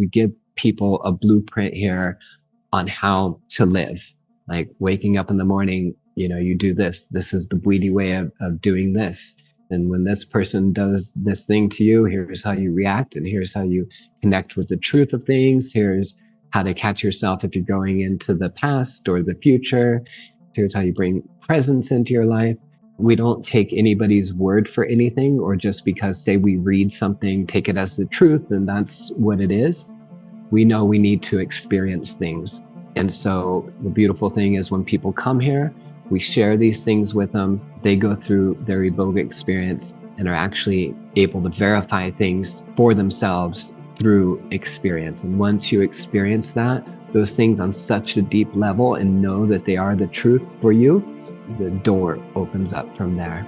we give people a blueprint here on how to live. Like waking up in the morning, you do this. This is the Bwiti way of doing this. And when this person does this thing to you, here's how you react, and here's how you connect with the truth of things. Here's how to catch yourself if you're going into the past or the future. Here's how you bring presence into your life. We don't take anybody's word for anything, or just because, say, we read something, take it as the truth, and that's what it is. We know we need to experience things. And so the beautiful thing is when people come here, we share these things with them. They go through their Iboga experience and are actually able to verify things for themselves through experience. And once you experience those things on such a deep level and know that they are the truth for you, the door opens up from there.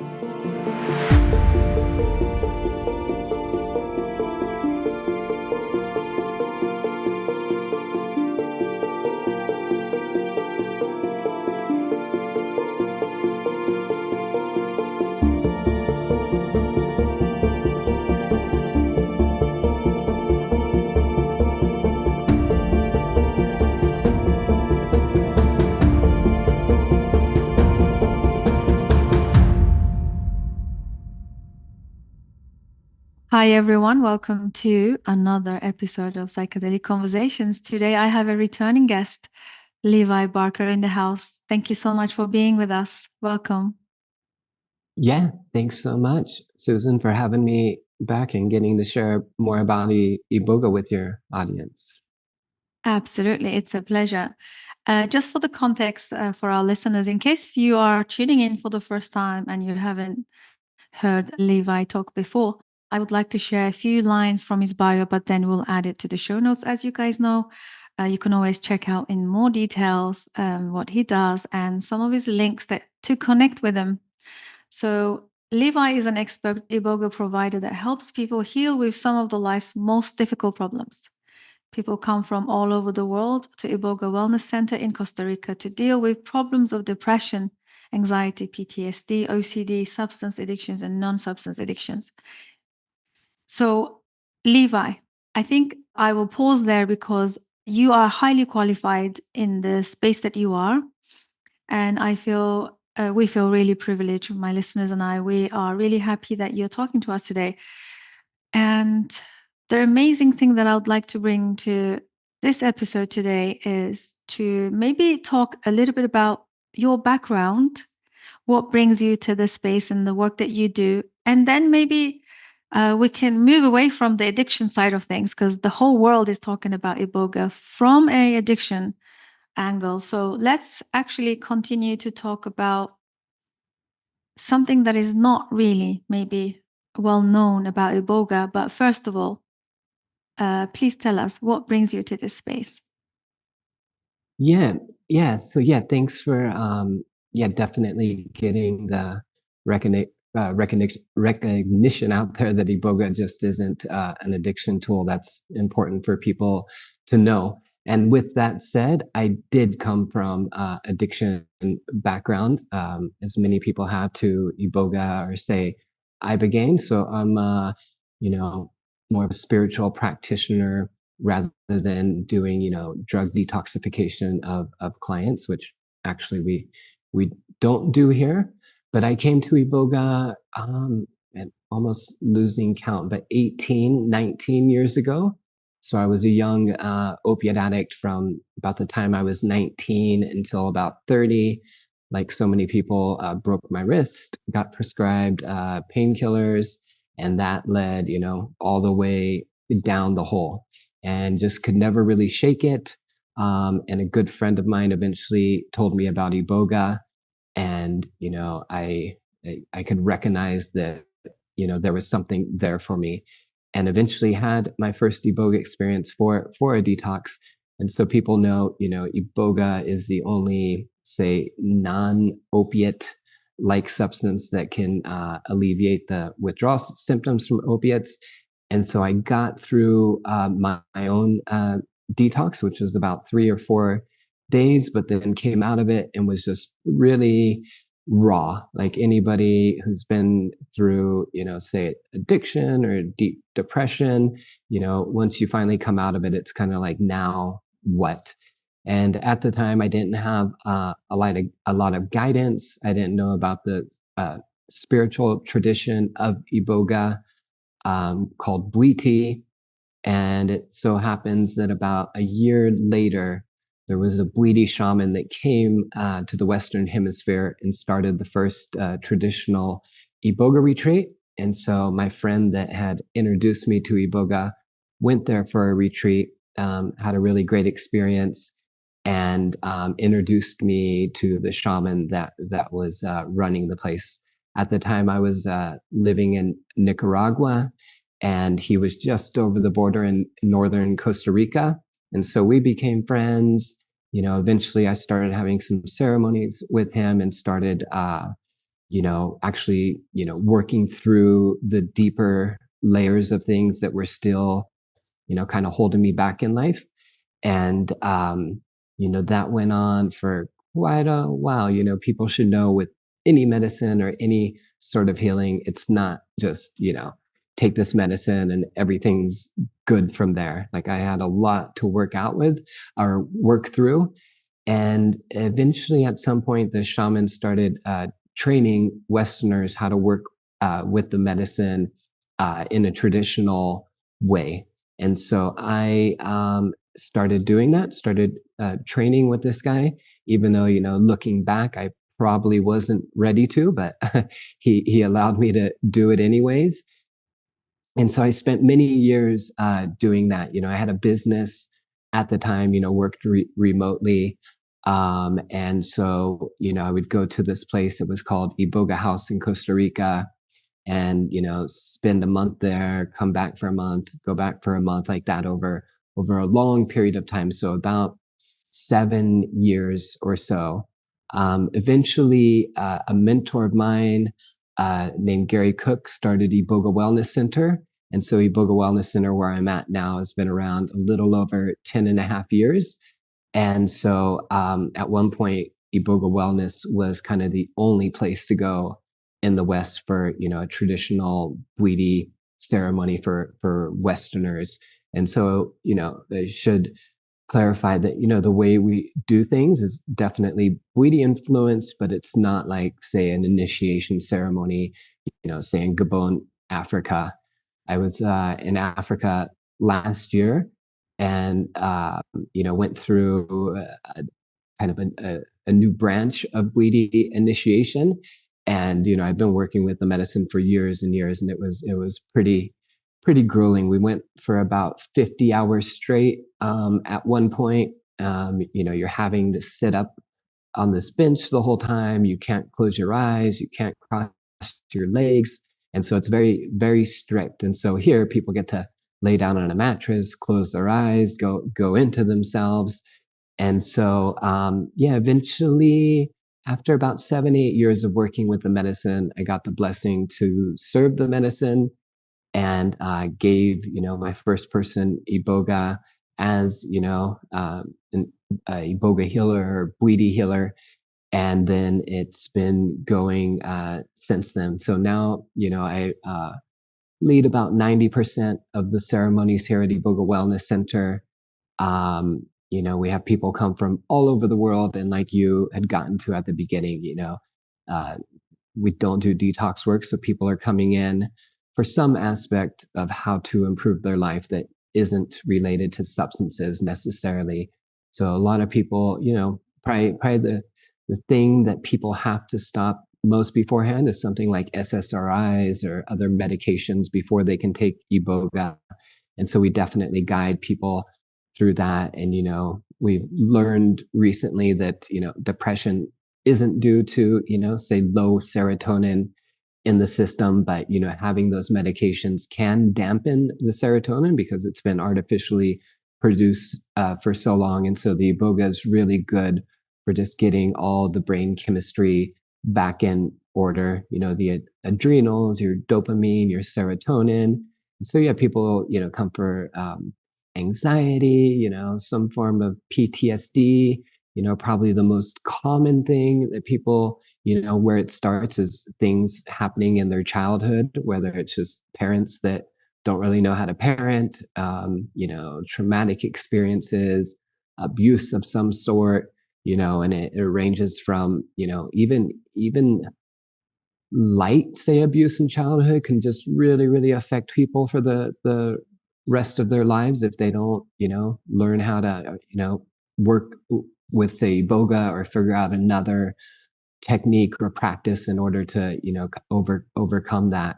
Hi everyone, welcome to another episode of Psychedelic Conversations. Today I have a returning guest, Levi Barker, in the house. Thank you so much for being with us. Welcome. Yeah, thanks so much, Susan, for having me back and getting to share more about Iboga with your audience. Absolutely, it's a pleasure. Just for the context for our listeners, in case you are tuning in for the first time and you haven't heard Levi talk before, I would like to share a few lines from his bio, but then we'll add it to the show notes. As you guys know, you can always check out in more details what he does and some of his links to connect with him. So Levi is an expert Iboga provider that helps people heal with some of the life's most difficult problems. People come from all over the world to Iboga Wellness Center in Costa Rica to deal with problems of depression, anxiety, PTSD, OCD, substance addictions, and non-substance addictions. So, Levi, I think I will pause there because you are highly qualified in the space that you are. And I feel we feel really privileged, my listeners and I. We are really happy that you're talking to us today. And the amazing thing that I would like to bring to this episode today is to maybe talk a little bit about your background, what brings you to this space and the work that you do. And then maybe we can move away from the addiction side of things, because the whole world is talking about Iboga from a addiction angle. So let's actually continue to talk about something that is not really maybe well known about Iboga. But first of all, please tell us what brings you to this space. Yeah, thanks for definitely getting the recognition out there that Iboga just isn't an addiction tool. That's important for people to know. And with that said, I did come from addiction background, as many people have, to Iboga or say Ibogaine. So I'm more of a spiritual practitioner rather than doing, drug detoxification of clients, which actually we don't do here. But I came to Iboga at almost losing count, but 18, 19 years ago. So I was a young opiate addict from about the time I was 19 until about 30. Like so many people, broke my wrist, got prescribed painkillers, and that led, all the way down the hole, and just could never really shake it. And a good friend of mine eventually told me about Iboga, and I could recognize that there was something there for me, and eventually had my first Iboga experience for a detox. And so people know, Iboga is the only, say, non-opiate like substance that can alleviate the withdrawal symptoms from opiates. And so I got through my own detox, which was about 3 or 4 days, but then came out of it and was just really raw. Like anybody who's been through, say addiction or deep depression, once you finally come out of it, it's kind of like, now what? And at the time, I didn't have a lot of guidance. I didn't know about the spiritual tradition of Iboga, called Bwiti. And it so happens that about a year later, there was a Bwiti shaman that came to the Western Hemisphere and started the first traditional Iboga retreat. And so my friend that had introduced me to Iboga went there for a retreat, had a really great experience, and introduced me to the shaman that was running the place. At the time, I was living in Nicaragua, and he was just over the border in northern Costa Rica. And so we became friends. Eventually I started having some ceremonies with him and started, actually, working through the deeper layers of things that were still, kind of holding me back in life. And, that went on for quite a while. People should know with any medicine or any sort of healing, it's not just, take this medicine and everything's good from there. Like I had a lot to work out with or work through. And eventually, at some point, the shaman started training Westerners how to work with the medicine in a traditional way. And so I started doing that, started training with this guy, even though, looking back, I probably wasn't ready to, but he allowed me to do it anyways. And so I spent many years doing that. I had a business at the time, worked remotely. And so, I would go to this place. It was called Iboga House in Costa Rica, and, spend a month there, come back for a month, go back for a month, like that over a long period of time. So about 7 years or so. Eventually, a mentor of mine named Gary Cook started Iboga Wellness Center. And so Iboga Wellness Center, where I'm at now, has been around a little over 10 and a half years. And so at one point, Iboga Wellness was kind of the only place to go in the West for, a traditional Bwiti ceremony for Westerners. And so, they should clarify that, the way we do things is definitely Bwiti influence, but it's not like, say, an initiation ceremony, say in Gabon, Africa. I was in Africa last year, and went through kind of a new branch of Bwiti initiation. And I've been working with the medicine for years and years, and it was pretty grueling. We went for about 50 hours straight. At one point, you're having to sit up on this bench the whole time. You can't close your eyes. You can't cross your legs. And so it's very, very strict. And so here people get to lay down on a mattress, close their eyes, go into themselves. And so, yeah, eventually, after about 7, 8 years of working with the medicine, I got the blessing to serve the medicine, and gave, my first person Iboga as, a Iboga healer or Bwiti healer. And then it's been going since then. So now, I lead about 90% of the ceremonies here at Iboga Wellness Center. We have people come from all over the world, and like you had gotten to at the beginning, uh, we don't do detox work, so people are coming in for some aspect of how to improve their life that isn't related to substances necessarily. So a lot of people, probably the thing that people have to stop most beforehand is something like SSRIs or other medications before they can take Iboga. And so we definitely guide people through that. And, we've learned recently that, depression isn't due to, say low serotonin in the system, but, having those medications can dampen the serotonin because it's been artificially produced for so long. And so the Iboga is really good for just getting all the brain chemistry back in order, the adrenals, your dopamine, your serotonin. So yeah, people, come for anxiety, some form of PTSD, probably the most common thing that people, where it starts is things happening in their childhood, whether it's just parents that don't really know how to parent, traumatic experiences, abuse of some sort, and it ranges from, even light, say, abuse in childhood can just really, really affect people for the rest of their lives if they don't, learn how to, work with, say, Iboga, or figure out another technique or practice in order to, overcome that.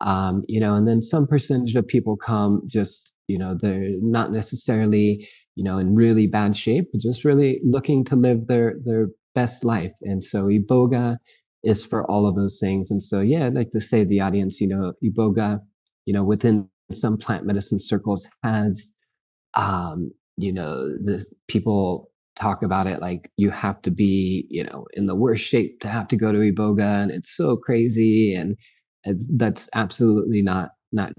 And then some percentage of people come just, they're not necessarily, in really bad shape, but just really looking to live their best life. And so Iboga is for all of those things. And so, yeah, I'd like to say to the audience, Iboga, within some plant medicine circles has, the people talk about it like you have to be, in the worst shape to have to go to Iboga, and it's so crazy. And that's absolutely not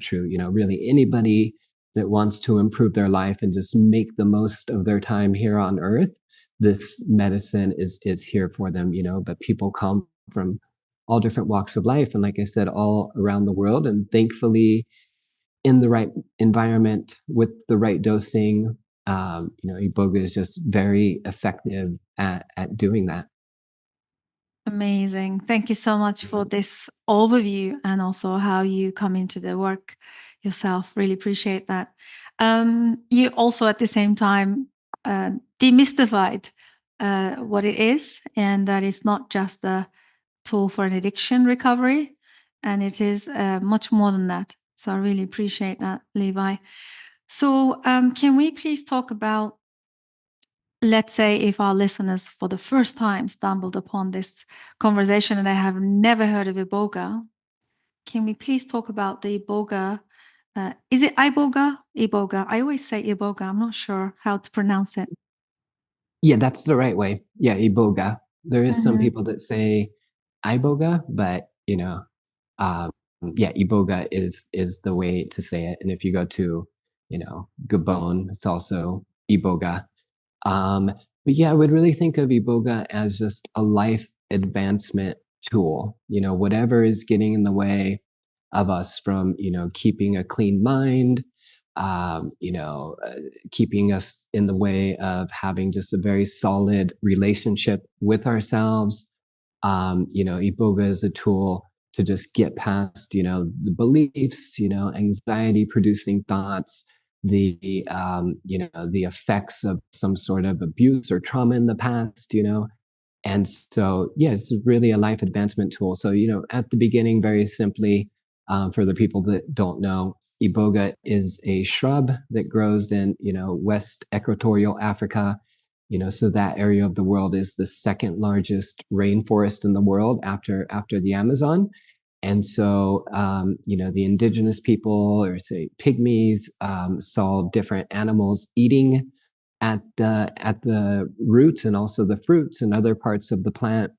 true. Really anybody that wants to improve their life and just make the most of their time here on earth, this medicine is here for them, but people come from all different walks of life. And like I said, all around the world. And thankfully, in the right environment with the right dosing, Iboga is just very effective at doing that. Amazing. Thank you so much for this overview and also how you come into the work yourself. Really appreciate that. You also at the same time demystified what it is, and that it's not just a tool for an addiction recovery, and it is much more than that. So I really appreciate that, Levi. So can we please talk about, let's say, if our listeners for the first time stumbled upon this conversation and they have never heard of Iboga, can we please talk about the Iboga? Is it Iboga? Iboga. I always say Iboga. I'm not sure how to pronounce it. Yeah, that's the right way. Yeah, Iboga. There is some Mhm. people that say Iboga, but um, yeah, Iboga is the way to say it. And if you go to, Gabon, it's also Iboga. Um, but yeah, I would really think of Iboga as just a life advancement tool. Whatever is getting in the way of us from, keeping a clean mind, keeping us in the way of having just a very solid relationship with ourselves. Iboga is a tool to just get past, the beliefs, anxiety producing thoughts, the effects of some sort of abuse or trauma in the past, and so, yeah, it's really a life advancement tool. So, at the beginning, very simply, for the people that don't know, Iboga is a shrub that grows in, West Equatorial Africa. So that area of the world is the second largest rainforest in the world after the Amazon. And so, the indigenous people, or say pygmies, saw different animals eating at the roots and also the fruits and other parts of the plant.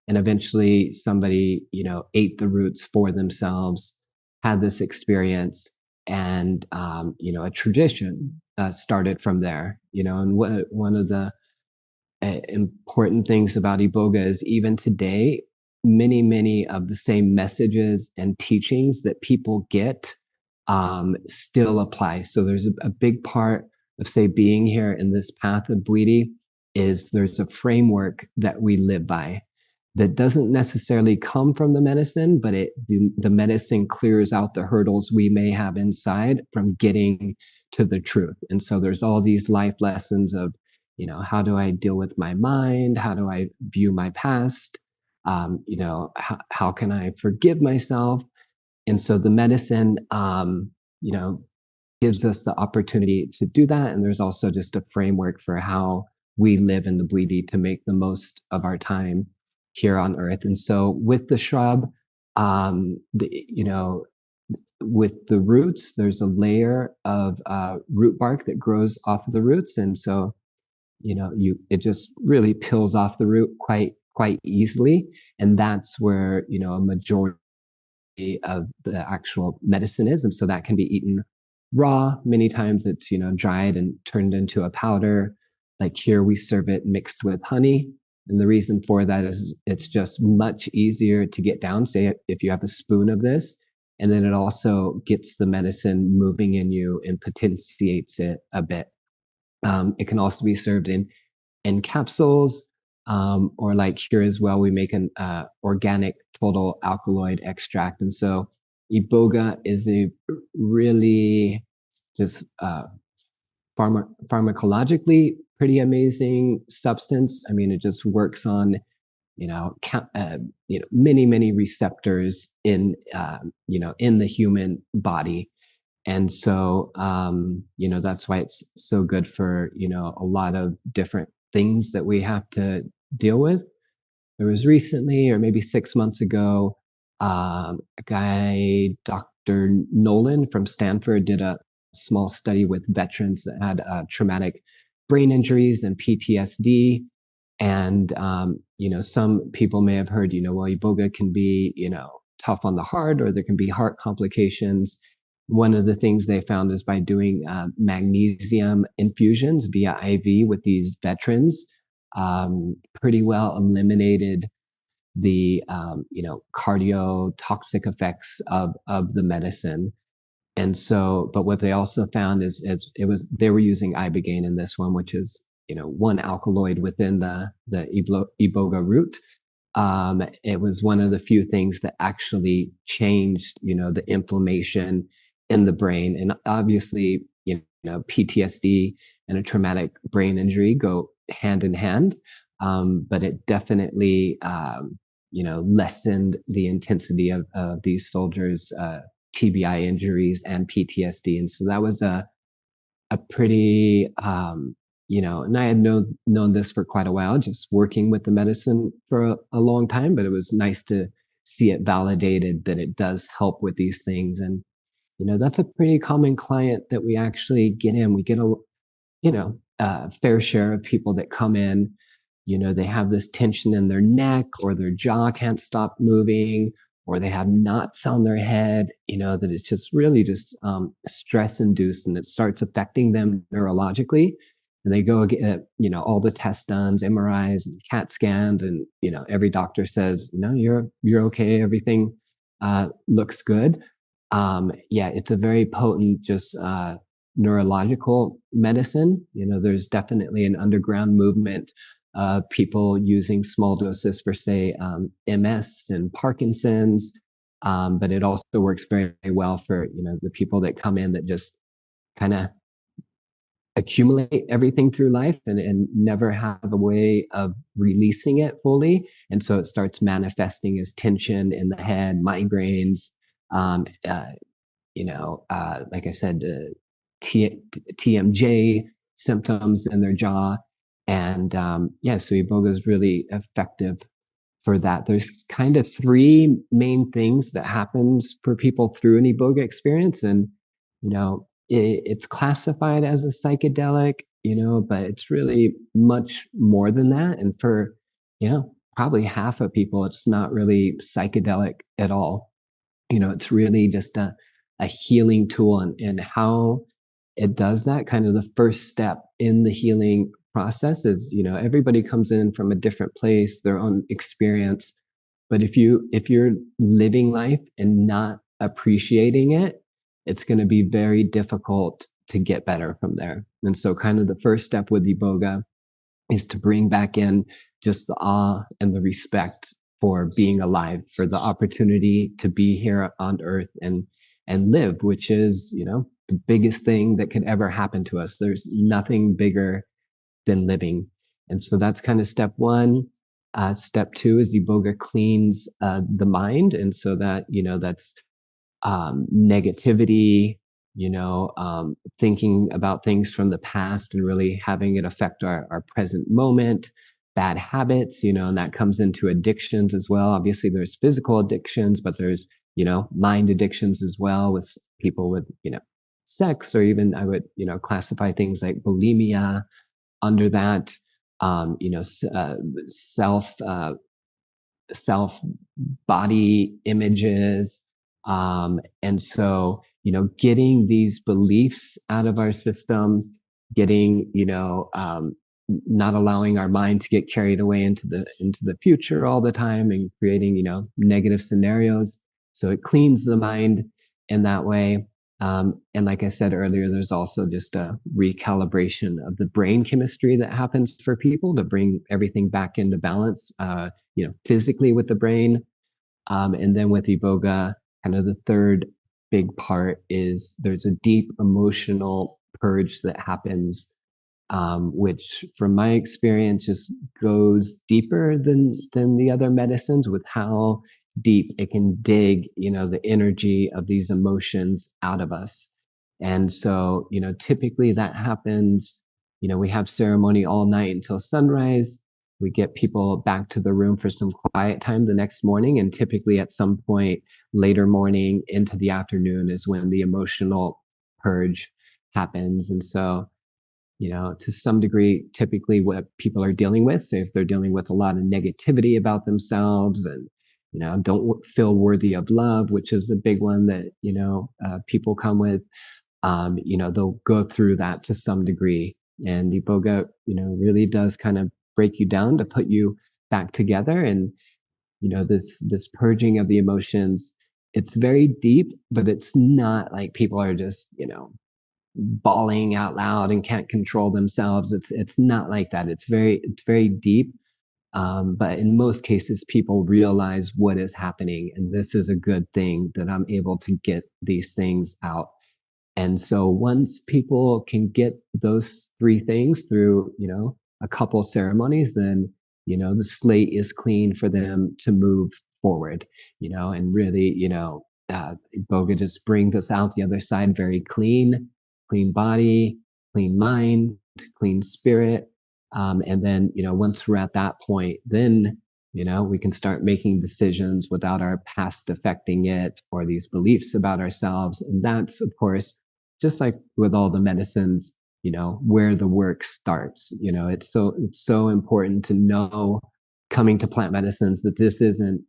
And eventually somebody, ate the roots for themselves, had this experience, and a tradition started from there. And one of the important things about Iboga is even today, many of the same messages and teachings that people get still apply. So there's a big part of, say, being here in this path of Bwiti is there's a framework that we live by that doesn't necessarily come from the medicine, but the medicine clears out the hurdles we may have inside from getting to the truth. And so there's all these life lessons of, how do I deal with my mind? How do I view my past? How can I forgive myself? And so the medicine, you know, gives us the opportunity to do that. And there's also just a framework for how we live in the Bwiti to make the most of our time here on Earth. And so with the shrub, with the roots, there's a layer of root bark that grows off of the roots, and so it just really peels off the root quite easily, and that's where a majority of the actual medicine is. And so that can be eaten raw. Many times it's dried and turned into a powder. Like here we serve it mixed with honey. And the reason for that is it's just much easier to get down. Say if you have a spoon of this, and then it also gets the medicine moving in you and potentiates it a bit. It can also be served in capsules, or like here as well, we make an organic total alkaloid extract. And so Iboga is a really just pharmacologically pretty amazing substance. I mean, it just works on many receptors in in the human body. And so, that's why it's so good for, a lot of different things that we have to deal with. There was recently, or maybe 6 months ago, a guy, Dr. Nolan from Stanford, did a small study with veterans that had traumatic brain injuries and PTSD. And, some people may have heard, well, Iboga can be, tough on the heart, or there can be heart complications. One of the things they found is by doing magnesium infusions via IV with these veterans, pretty well eliminated the cardiotoxic effects of the medicine. And so, but what they also found is they were using ibogaine in this one, which is one alkaloid within the iboga root. It was one of the few things that actually changed, the inflammation in the brain. And obviously, PTSD and a traumatic brain injury go hand in hand. But it definitely, lessened the intensity of these soldiers' TBI injuries and PTSD. And so that was a pretty, and I had known this for quite a while, just working with the medicine for a long time, but it was nice to see it validated that it does help with these things. And, that's a pretty common client that we actually get in. We get a fair share of people that come in, they have this tension in their neck, or their jaw can't stop moving, or they have knots on their head, that it's just really just stress induced, and it starts affecting them neurologically. And they go get, all the tests done, MRIs and CAT scans, and, every doctor says, no, you're okay. Everything looks good. Yeah, it's a very potent, just neurological medicine. There's definitely an underground movement of people using small doses for, say, MS and Parkinson's. But it also works very well for, the people that come in that just kind of accumulate everything through life, and never have a way of releasing it fully. And so it starts manifesting as tension in the head, migraines, um, uh, like I said, TMJ symptoms in their jaw. And yeah, so Iboga is really effective for that. There's kind of three main things that happens for people through an Iboga experience. And, it's classified as a psychedelic, but it's really much more than that. And for, probably half of people, it's not really psychedelic at all. It's really just a healing tool, and how it does that. Kind of the first step in the healing process is, everybody comes in from a different place, their own experience. But if you're living life and not appreciating it, it's going to be very difficult to get better from there. And so kind of the first step with Iboga is to bring back in just the awe and the respect for being alive, for the opportunity to be here on earth and live, which is, the biggest thing that could ever happen to us. There's nothing bigger than living. And so that's kind of step one. Step two is Iboga cleans the mind. And so that, that's negativity, thinking about things from the past and really having it affect our present moment, bad habits, and that comes into addictions as well. Obviously, there's physical addictions, but there's, mind addictions as well, with people with, sex, or even I would, classify things like bulimia under that, self, self body images. And so, getting these beliefs out of our system, getting, not allowing our mind to get carried away into the future all the time and creating, negative scenarios. So it cleans the mind in that way. And like I said earlier, there's also just a recalibration of the brain chemistry that happens for people to bring everything back into balance, physically with the brain. And then with Iboga, kind of the third big part is there's a deep emotional purge that happens, which from my experience just goes deeper than the other medicines with how deep it can dig, the energy of these emotions out of us. And so, typically that happens, we have ceremony all night until sunrise. We get people back to the room for some quiet time the next morning. And typically at some point later morning into the afternoon is when the emotional purge happens. And so, to some degree, typically what people are dealing with. So if they're dealing with a lot of negativity about themselves and, don't feel worthy of love, which is a big one that, people come with, they'll go through that to some degree. And Iboga, really does kind of break you down to put you back together. And, this purging of the emotions, it's very deep, but it's not like people are just, bawling out loud and can't control themselves. It's not like that. It's very deep. But in most cases, people realize what is happening, and this is a good thing that I'm able to get these things out. And so once people can get those three things through, a couple ceremonies, then, the slate is clean for them to move forward, and really, Boga just brings us out the other side very clean, clean body, clean mind, clean spirit. And then, once we're at that point, then, we can start making decisions without our past affecting it or these beliefs about ourselves. And that's, of course, just like with all the medicines, where the work starts. It's so important to know coming to plant medicines that this isn't,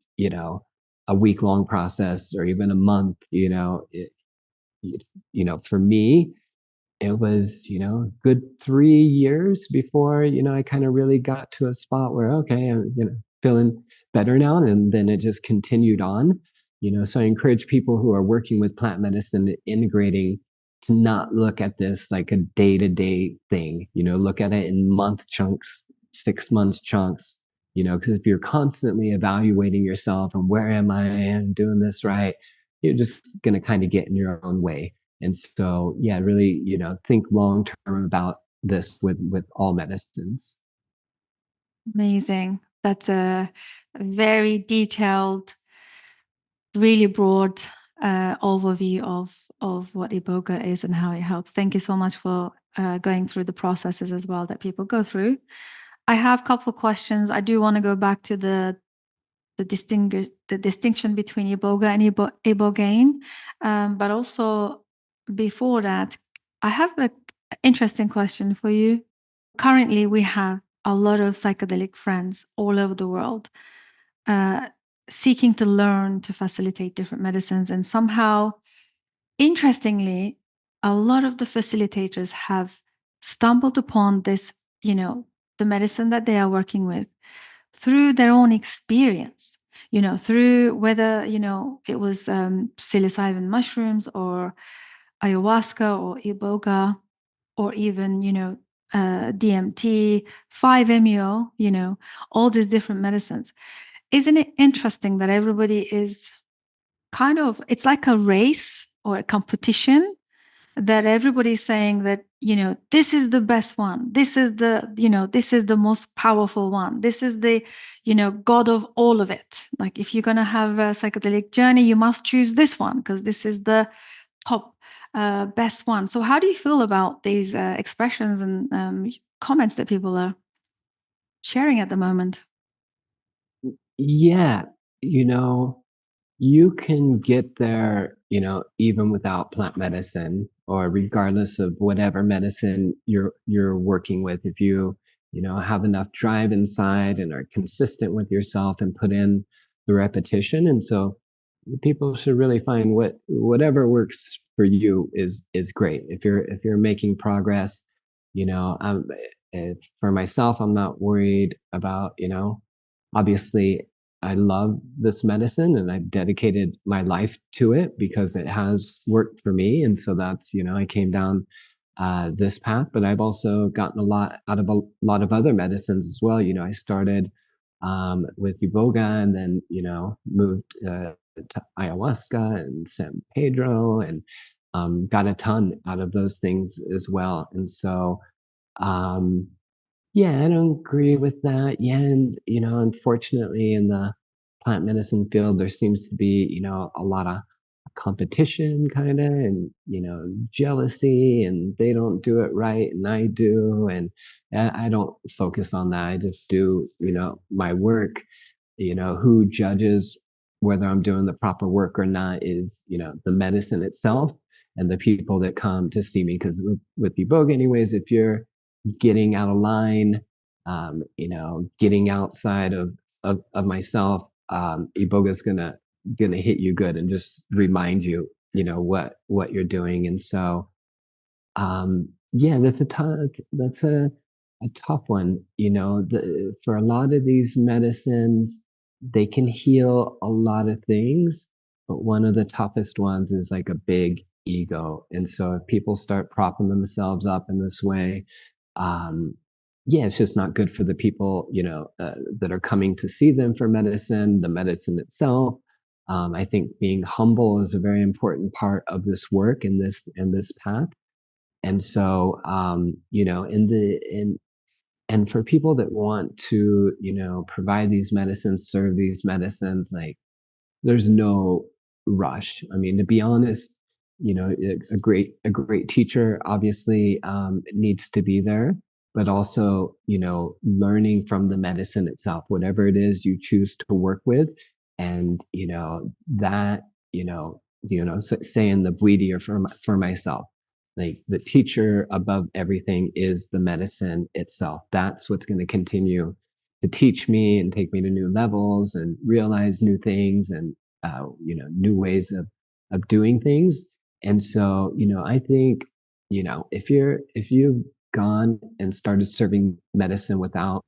a week-long process or even a month. For me, it was, good 3 years before, I kind of really got to a spot where, okay, I'm, feeling better now. And then it just continued on, so I encourage people who are working with plant medicine, integrating, to not look at this like a day-to-day thing, look at it in month chunks, 6 months chunks, because if you're constantly evaluating yourself and where am I and doing this right, you're just going to kind of get in your own way. And so, yeah, really, think long term about this with all medicines. Amazing. That's a very detailed, really broad overview of what Iboga is and how it helps. Thank you so much for going through the processes as well that people go through. I have a couple of questions. I do want to go back to the distinction between Iboga and Ibogaine, but also before that, I have an interesting question for you. Currently, we have a lot of psychedelic friends all over the world uh, seeking to learn to facilitate different medicines. And somehow, interestingly, a lot of the facilitators have stumbled upon this, the medicine that they are working with through their own experience, through whether, it was psilocybin mushrooms or ayahuasca or iboga or even, DMT, 5-MeO, all these different medicines. Isn't it interesting that everybody is it's like a race or a competition, that everybody's saying that, this is the best one. This is this is the most powerful one. This is the, God of all of it. Like if you're going to have a psychedelic journey, you must choose this one because this is the top best one. So how do you feel about these expressions and comments that people are sharing at the moment? Yeah, you can get there, even without plant medicine or regardless of whatever medicine you're working with. If you, have enough drive inside and are consistent with yourself and put in the repetition. And so people should really find whatever works for you is great. If you're making progress, you know, um, for myself, I'm not worried about, obviously I love this medicine and I've dedicated my life to it because it has worked for me. And so that's, I came down this path, but I've also gotten a lot out of a lot of other medicines as well. I started with Iboga and then, moved to ayahuasca and San Pedro and got a ton out of those things as well. And so, um, yeah, I don't agree with that. Yeah, and unfortunately, in the plant medicine field, there seems to be, a lot of competition, kind of, and jealousy, and they don't do it right, and I do, and I don't focus on that. I just do, my work. Who judges whether I'm doing the proper work or not is, the medicine itself and the people that come to see me. Because with Iboga, anyways, if you're getting out of line, getting outside of myself, Iboga's gonna hit you good and just remind you, what you're doing. And so, yeah, that's a tough one. For a lot of these medicines, they can heal a lot of things, but one of the toughest ones is like a big ego. And so if people start propping themselves up in this way, um, yeah, it's just not good for the people, that are coming to see them for medicine, the medicine itself. I think being humble is a very important part of this work and this path. And so, and for people that want to, provide these medicines, serve these medicines, like there's no rush. I mean, to be honest, a great teacher obviously needs to be there, but also, learning from the medicine itself, whatever it is you choose to work with, and that, saying the Bwiti or for myself, like the teacher above everything is the medicine itself. That's what's going to continue to teach me and take me to new levels and realize new things and new ways of doing things. And so, I think, if you've gone and started serving medicine without,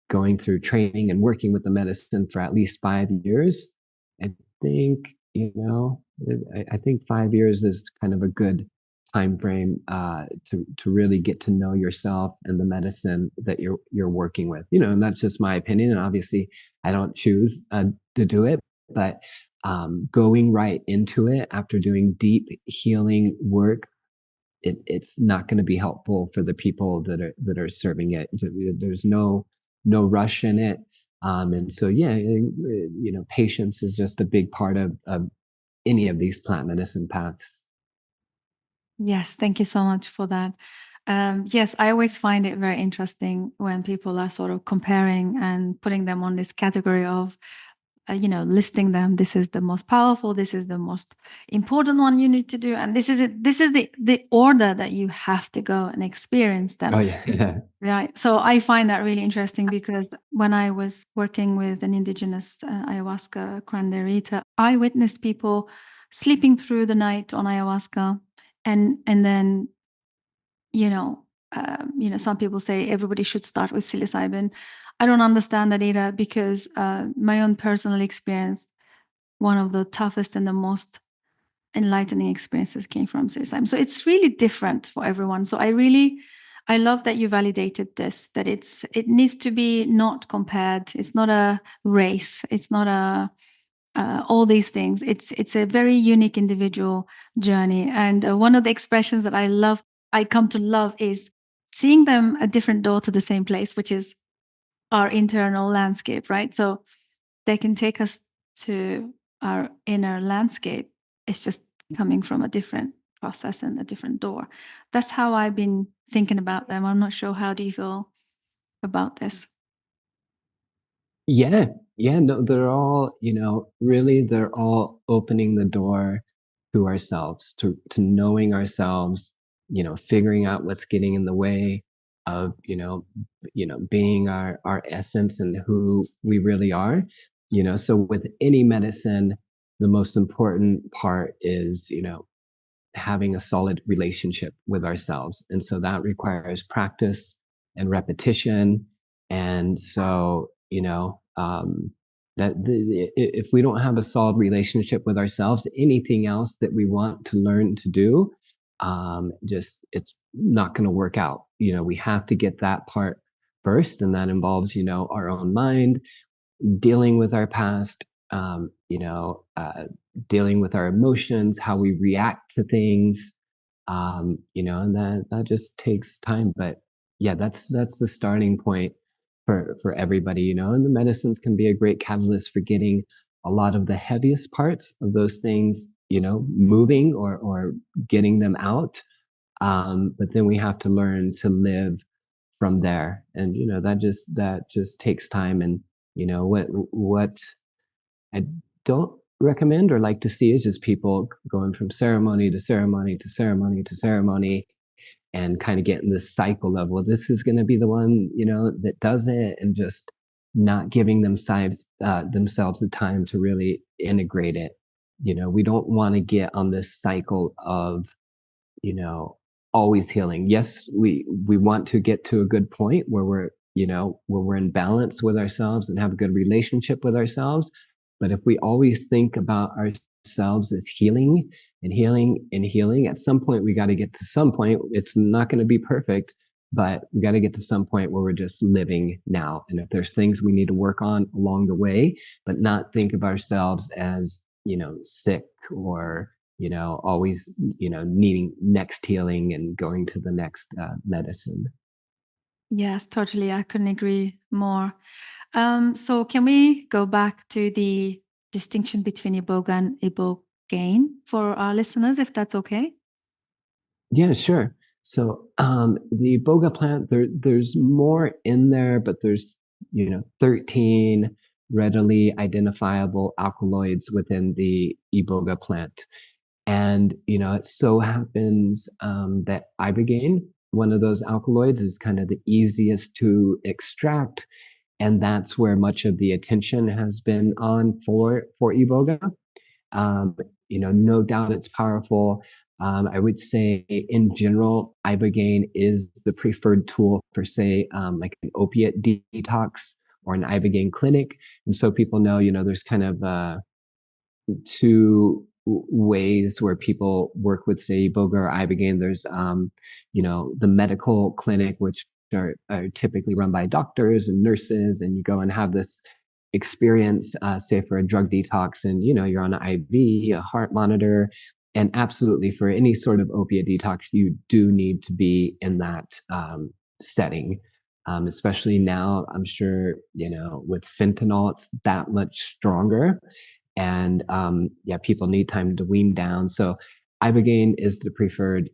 going through training and working with the medicine for at least 5 years, I think, I think 5 years is kind of a good time frame to really get to know yourself and the medicine that you're working with. And that's just my opinion. And obviously, I don't choose to do it, but going right into it after doing deep healing work, it's not going to be helpful for the people that are serving it. There's no rush in it. And so, yeah, patience is just a big part of any of these plant medicine paths. Yes, thank you so much for that. Yes, I always find it very interesting when people are sort of comparing and putting them on this category of, listing them. This is the most powerful. This is the most important one you need to do, and this is it. This is the order that you have to go and experience them. Oh yeah. Right. So I find that really interesting because when I was working with an indigenous ayahuasca curanderita, I witnessed people sleeping through the night on ayahuasca, and then some people say everybody should start with psilocybin. I don't understand that either because my own personal experience, one of the toughest and the most enlightening experiences came from psilocybin. So it's really different for everyone. So I love that you validated this, that it needs to be not compared. It's not a race. It's not all these things. It's a very unique individual journey. And one of the expressions that I come to love is seeing them a different door to the same place, which is our internal landscape, right? So they can take us to our inner landscape. It's just coming from a different process and a different door. That's how I've been thinking about them. I'm not sure, how do you feel about this? Yeah, yeah, no, they're all, really they're all opening the door to ourselves, to knowing ourselves, figuring out what's getting in the way of, being our essence and who we really are. So with any medicine, the most important part is, having a solid relationship with ourselves. And so that requires practice and repetition. And so, if we don't have a solid relationship with ourselves, anything else that we want to learn to do, just it's not going to work out. We have to get that part first, and that involves, our own mind, dealing with our past, dealing with our emotions, how we react to things, and that just takes time. But yeah, that's the starting point for everybody, and the medicines can be a great catalyst for getting a lot of the heaviest parts of those things, moving or getting them out. But then we have to learn to live from there. And that just takes time. And what I don't recommend or like to see is just people going from ceremony to ceremony to ceremony to ceremony and kind of getting this cycle of, well, this is going to be the one, that does it, and just not giving themselves the time to really integrate it. We don't want to get on this cycle of, you know, always healing. Yes, we want to get to a good point where we're in balance with ourselves and have a good relationship with ourselves. But if we always think about ourselves as healing and healing and healing, at some point we got to get to some point. It's not going to be perfect, but we got to get to some point where we're just living now. And if there's things we need to work on along the way, but not think of ourselves as, sick or always, needing next healing and going to the next medicine. Yes, totally. I couldn't agree more. So can we go back to the distinction between Iboga and Ibogaine for our listeners, if that's okay? Yeah, sure. So the Iboga plant, there's more in there, but there's, 13 readily identifiable alkaloids within the Iboga plant. And, it so happens that ibogaine, one of those alkaloids, is kind of the easiest to extract. And that's where much of the attention has been on for Iboga. Um, no doubt it's powerful. I would say in general, ibogaine is the preferred tool for, say, like an opiate detox or an ibogaine clinic. And so people know, there's kind of two ways where people work with, say, Iboga or Ibogaine. There's, the medical clinic, which are typically run by doctors and nurses, and you go and have this experience, say, for a drug detox, and, you're on an IV, a heart monitor. And absolutely, for any sort of opiate detox, you do need to be in that setting. Especially now, I'm sure, with fentanyl, it's that much stronger. And yeah, people need time to wean down. So ibogaine is the preferred,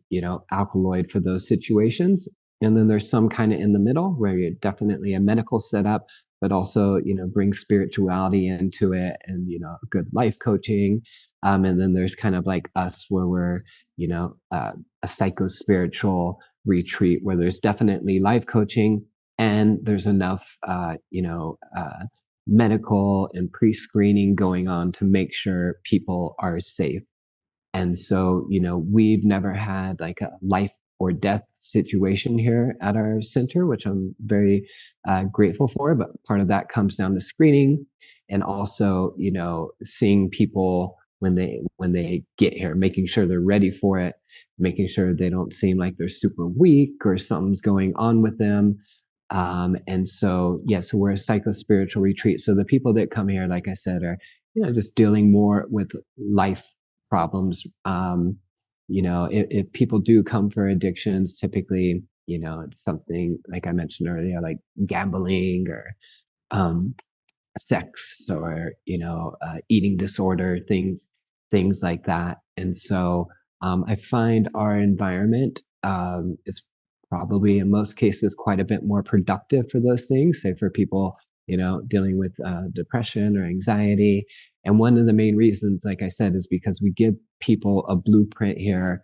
alkaloid for those situations. And then there's some kind of in the middle where you're definitely a medical setup, but also, bring spirituality into it and, good life coaching. And then there's kind of like us where we're, a psychospiritual retreat where there's definitely life coaching and there's enough, medical and pre-screening going on to make sure people are safe. And so, we've never had like a life or death situation here at our center, which I'm very grateful for. But part of that comes down to screening and also, seeing people when they get here, making sure they're ready for it, making sure they don't seem like they're super weak or something's going on with them. And so, yeah, so we're a psychospiritual retreat. So the people that come here, like I said, are, just dealing more with life problems. If people do come for addictions, typically, it's something like I mentioned earlier, like gambling or um, sex or eating disorder, things like that. And so I find our environment is probably in most cases quite a bit more productive for those things, say for people dealing with depression or anxiety. And one of the main reasons, like I said, is because we give people a blueprint here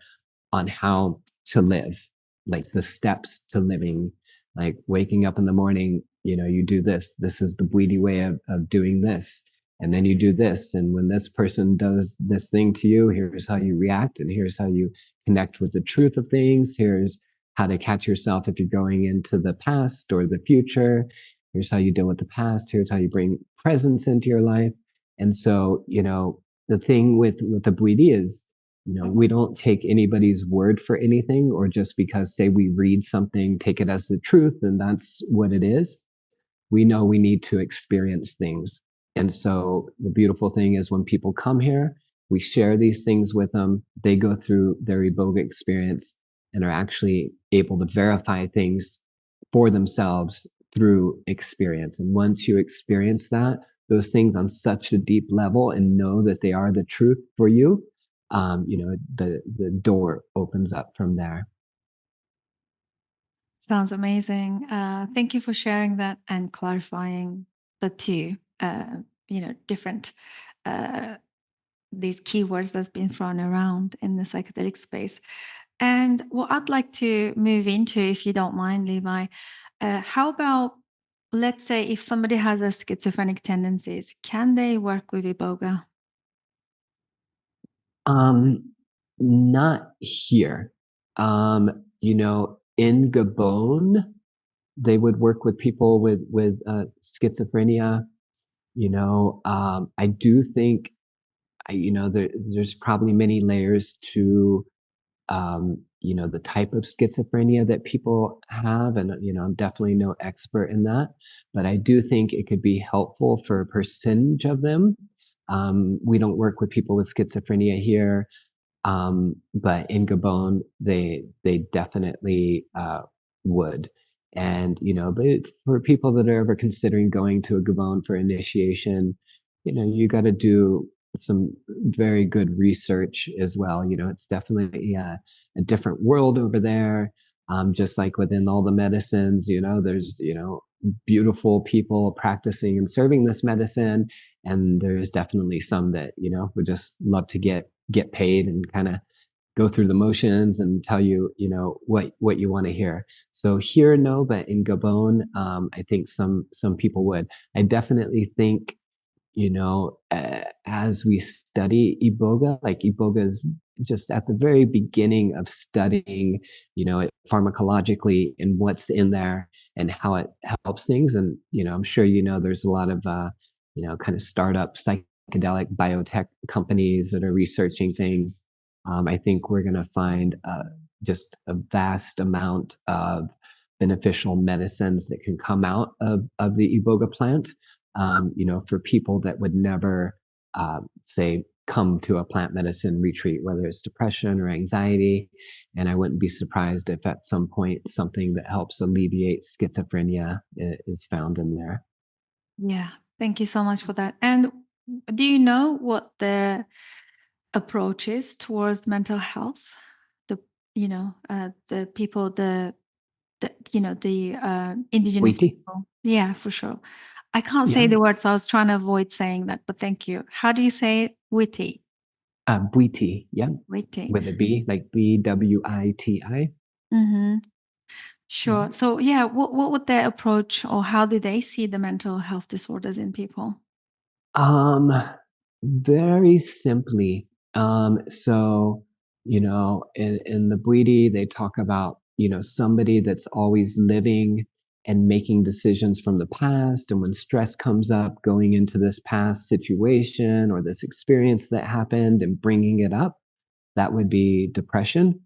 on how to live, like the steps to living, like waking up in the morning, you do this. This is the Bwiti way of doing this. and then you do this. And when this person does this thing to you, here's how you react, and here's how you connect with the truth of things. Here's how to catch yourself if you're going into the past or the future. Here's how you deal with the past. Here's how you bring presence into your life. And so, the thing with the Bwiti is, we don't take anybody's word for anything, or just because, say, we read something, take it as the truth, and that's what it is. We know we need to experience things. And so the beautiful thing is when people come here, we share these things with them. They go through their Iboga experience and are actually able to verify things for themselves through experience. And once you experience that, those things on such a deep level and know that they are the truth for you, the door opens up from there. Sounds amazing. Thank you for sharing that and clarifying the two, different uh, these keywords that's been thrown around in the psychedelic space. And what I'd like to move into, if you don't mind, Levi, how about, let's say, if somebody has a schizophrenic tendencies, can they work with Iboga? Um, Not here. In Gabon, they would work with people with schizophrenia. I do think, there's probably many layers to the type of schizophrenia that people have. And, I'm definitely no expert in that, but I do think it could be helpful for a percentage of them. We don't work with people with schizophrenia here. But in Gabon, they definitely would. And but for people that are ever considering going to a Gabon for initiation, you got to do some very good research as well. It's definitely a different world over there. Just like within all the medicines, there's beautiful people practicing and serving this medicine, and there's definitely some that would just love to get paid and kind of go through the motions and tell you what you want to hear. So here, no, but in Gabon, I think some people would. I definitely think, as we study Iboga, like Iboga is just at the very beginning of studying, it pharmacologically and what's in there and how it helps things. And, I'm sure, there's a lot of, kind of startup psychedelic biotech companies that are researching things. I think we're going to find just a vast amount of beneficial medicines that can come out of the Iboga plant, for people that would never, say, come to a plant medicine retreat, whether it's depression or anxiety. And I wouldn't be surprised if at some point something that helps alleviate schizophrenia is found in there. Yeah, thank you so much for that. And do you know what the approach is towards mental health? The the people, the indigenous Bwiti? people. Yeah, for sure. I can't say Yeah. the word, so I was trying to avoid saying that, but thank you. How do you say it? Witty. Bwiti, yeah, Witty. with a B, like Bwiti. Mm-hmm. Yeah. Sure. So yeah, what would their approach, or how do they see the mental health disorders in people? Um, Very simply, so, in the Bwiti, they talk about, somebody that's always living and making decisions from the past. And when stress comes up, going into this past situation or this experience that happened and bringing it up, that would be depression.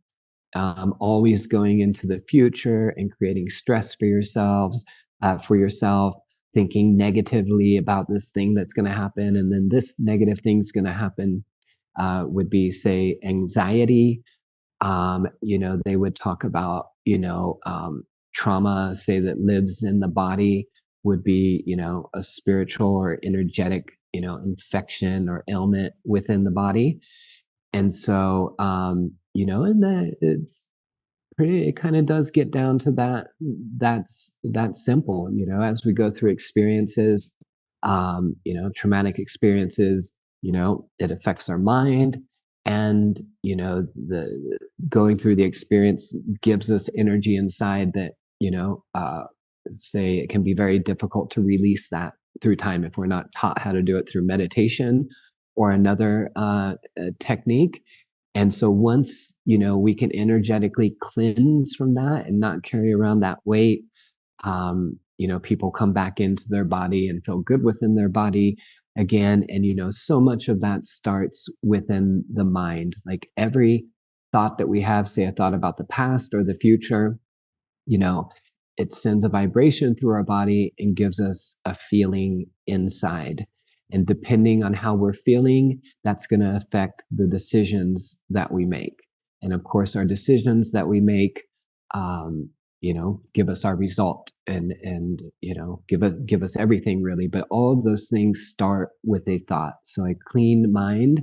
Always going into the future and creating stress for yourself, thinking negatively about this thing that's going to happen, and then this negative thing's going to happen, would be, say, anxiety. They would talk about, trauma, say, that lives in the body, would be, a spiritual or energetic, infection or ailment within the body. And so, and it's pretty, it kind of does get down to that. That's simple, as we go through experiences, traumatic experiences, it affects our mind. And, the going through the experience gives us energy inside that, say, it can be very difficult to release that. through time if we're not taught how to do it through meditation or another technique. And so once, we can energetically cleanse from that and not carry around that weight, people come back into their body and feel good within their body again. And, so much of that starts within the mind. Like every thought that we have, say a thought about the past or the future, you know, it sends a vibration through our body and gives us a feeling inside. And depending on how we're feeling, that's going to affect the decisions that we make. And of course, our decisions that we make, um, give us our result and give us everything really. But all of those things start with a thought. So a clean mind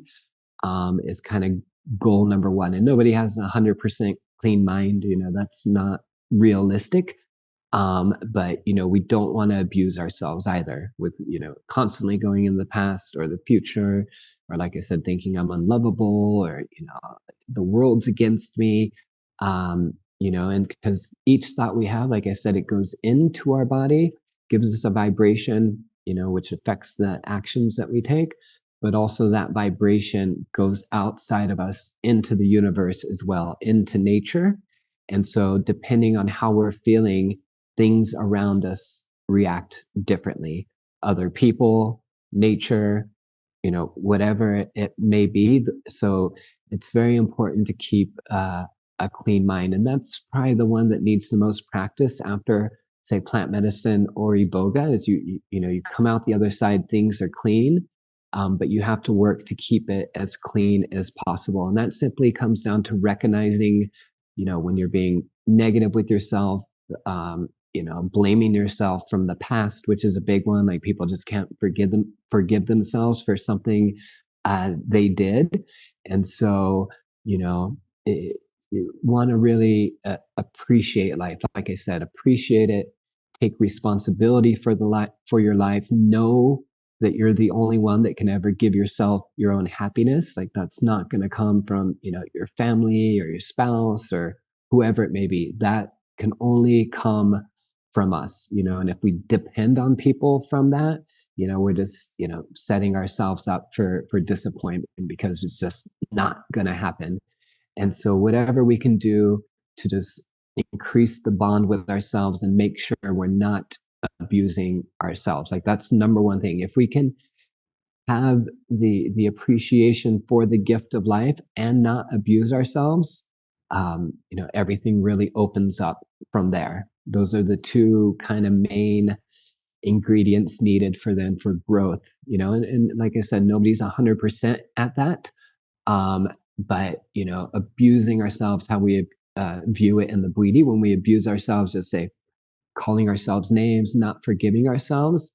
is kind of goal number one. And nobody has 100% clean mind. That's not realistic. But we don't want to abuse ourselves either with, constantly going in the past or the future, or like I said, thinking I'm unlovable or, the world's against me. And because each thought we have, like I said, it goes into our body, gives us a vibration, which affects the actions that we take, but also that vibration goes outside of us into the universe as well, into nature. And so depending on how we're feeling, things around us react differently. Other people, nature, whatever it may be. So it's very important to keep a clean mind. And that's probably the one that needs the most practice after, say, plant medicine or Iboga, is you come out the other side, things are clean. But you have to work to keep it as clean as possible. And that simply comes down to recognizing, when you're being negative with yourself, blaming yourself from the past, which is a big one. Like people just can't forgive themselves for something they did. And so, you want to really appreciate life. Like I said, appreciate it, take responsibility for for your life, know that you're the only one that can ever give yourself your own happiness. Like that's not going to come from, your family or your spouse or whoever it may be. That can only come from us, and if we depend on people from that, we're just, setting ourselves up for disappointment because it's just not going to happen. And so whatever we can do to just increase the bond with ourselves and make sure we're not abusing ourselves. Like that's number one thing. If we can have the appreciation for the gift of life and not abuse ourselves, everything really opens up from there. Those are the two kind of main ingredients needed for growth, and like I said, nobody's 100% at that. But abusing ourselves, how we view it in the Bwiti, when we abuse ourselves, just say calling ourselves names, not forgiving ourselves,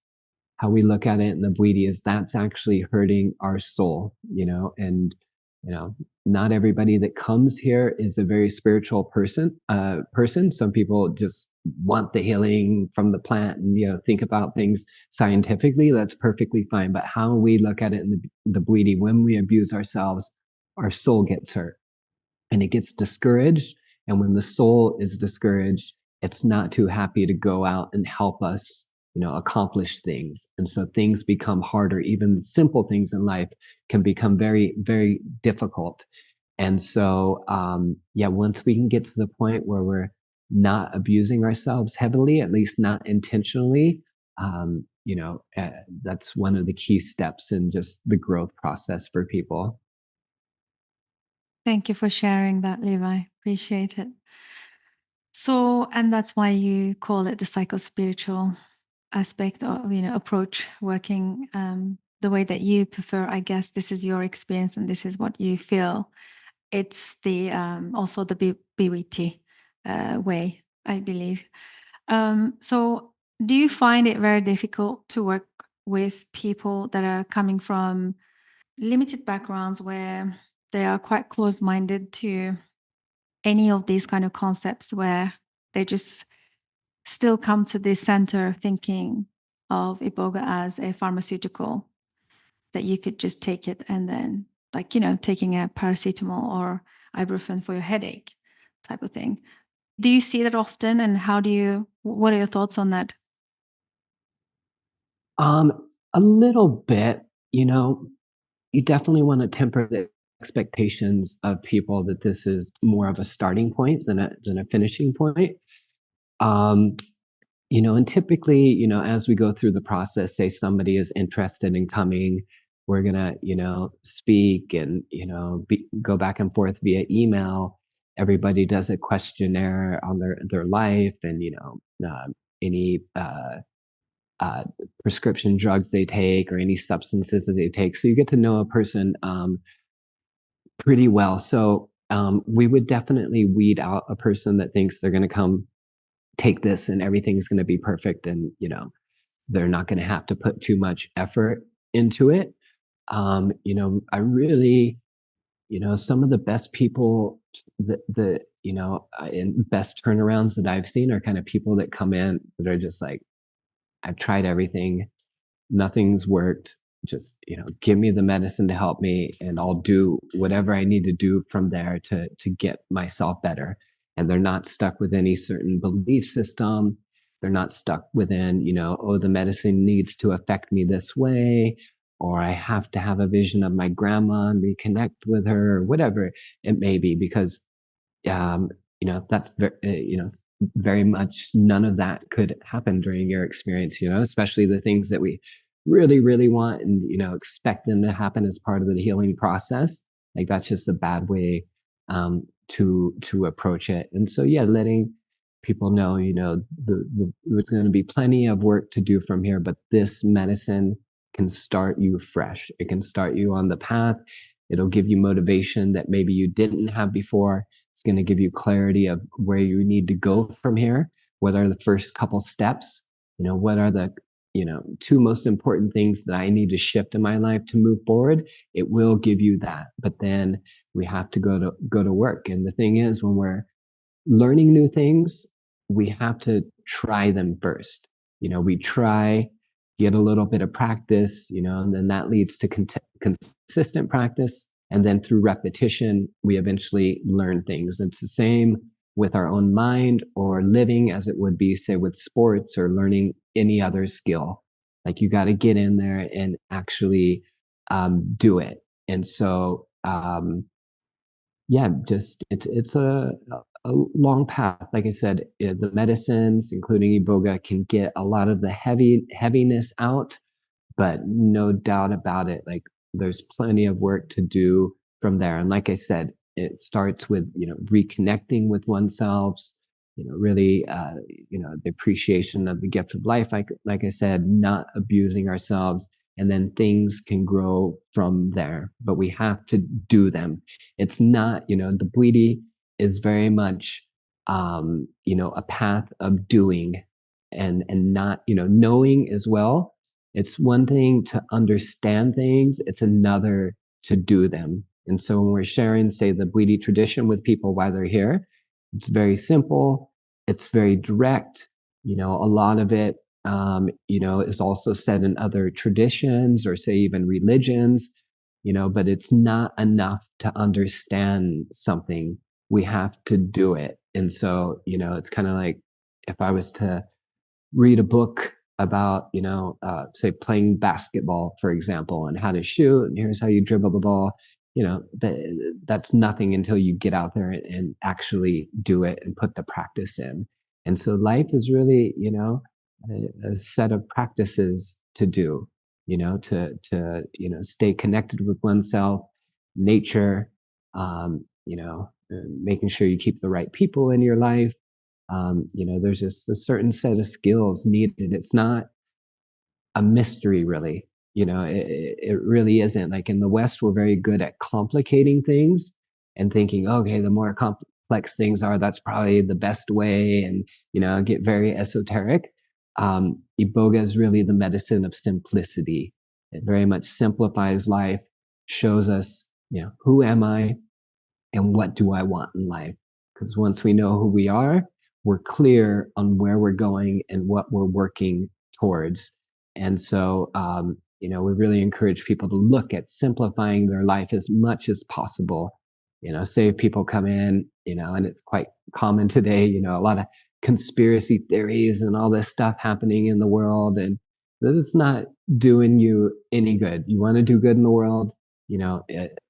how we look at it in the Bwiti is that's actually hurting our soul, and you know, not everybody that comes here is a very spiritual person. Some people just want the healing from the plant and think about things scientifically. That's perfectly fine. But how we look at it in the Bwiti, when we abuse ourselves, our soul gets hurt and it gets discouraged. And when the soul is discouraged, it's not too happy to go out and help us, accomplish things. And so things become harder. Even simple things in life can become very, very difficult. And so, yeah, once we can get to the point where we're not abusing ourselves heavily, at least not intentionally, that's one of the key steps in just the growth process for people. Thank you for sharing that, Levi. Appreciate it. So, and that's why you call it the psychospiritual aspect or, approach, working the way that you prefer. I guess this is your experience and this is what you feel. It's the also the Bwiti way, I believe. So do you find it very difficult to work with people that are coming from limited backgrounds where they are quite closed-minded to any of these kind of concepts, where they just still come to this center thinking of Iboga as a pharmaceutical, that you could just take it and then, like, taking a paracetamol or ibuprofen for your headache type of thing? Do you see that often, and what are your thoughts on that? A little bit, you know, you definitely want to temper the expectations of people that this is more of a starting point than a finishing point. Um, and typically, as we go through the process, say somebody is interested in coming, we're gonna, speak and, go back and forth via email. Everybody does a questionnaire on their life and, any uh, prescription drugs they take or any substances that they take. So you get to know a person pretty well. So we would definitely weed out a person that thinks they're going to come take this and everything's going to be perfect and, they're not going to have to put too much effort into it. I really, some of the best people and best turnarounds that I've seen are kind of people that come in that are just like, I've tried everything, nothing's worked. Just, give me the medicine to help me and I'll do whatever I need to do from there to get myself better. And they're not stuck with any certain belief system. They're not stuck within, oh, the medicine needs to affect me this way, or I have to have a vision of my grandma and reconnect with her, or whatever it may be, because um, that's very much none of that could happen during your experience, especially the things that we really, really want and, expect them to happen as part of the healing process. Like that's just a bad way, to approach it. And so, yeah, letting people know, there's going to be plenty of work to do from here, but this medicine can start you fresh. It can start you on the path. It'll give you motivation that maybe you didn't have before. It's going to give you clarity of where you need to go from here. What are the first couple steps? What are the, two most important things that I need to shift in my life to move forward? It will give you that. But then we have to go to work. And the thing is, when we're learning new things, we have to try them first. We try, get a little bit of practice, and then that leads to consistent practice. And then through repetition, we eventually learn things. It's the same with our own mind or living as it would be, say, with sports or learning any other skill. Like you got to get in there and actually do it. And so, yeah, just it's a long path. Like I said, the medicines, including Iboga, can get a lot of the heaviness out, but no doubt about it, like there's plenty of work to do from there. And like I said, it starts with, reconnecting with oneself, really, the appreciation of the gift of life. Like I said, not abusing ourselves, and then things can grow from there, but we have to do them. It's not, the Bwiti is very much, a path of doing and not, knowing as well. It's one thing to understand things, it's another to do them. And so when we're sharing, say, the Bwiti tradition with people while they're here, it's very simple, it's very direct. A lot of it, is also said in other traditions or say even religions, but it's not enough to understand something. We have to do it. And so, it's kind of like if I was to read a book about, say playing basketball, for example, and how to shoot, and here's how you dribble the ball. That's nothing until you get out there and actually do it and put the practice in. And so life is really, a set of practices to do, stay connected with oneself, nature, making sure you keep the right people in your life. There's just a certain set of skills needed. It's not a mystery, really. It really isn't. Like in the West, we're very good at complicating things and thinking, okay, the more complex things are, that's probably the best way, and get very esoteric. Iboga is really the medicine of simplicity. It very much simplifies life, shows us, who am I? And what do I want in life? Because once we know who we are, we're clear on where we're going and what we're working towards. And so, we really encourage people to look at simplifying their life as much as possible. Say if people come in, and it's quite common today, a lot of conspiracy theories and all this stuff happening in the world. And, It's not doing you any good. You want to do good in the world,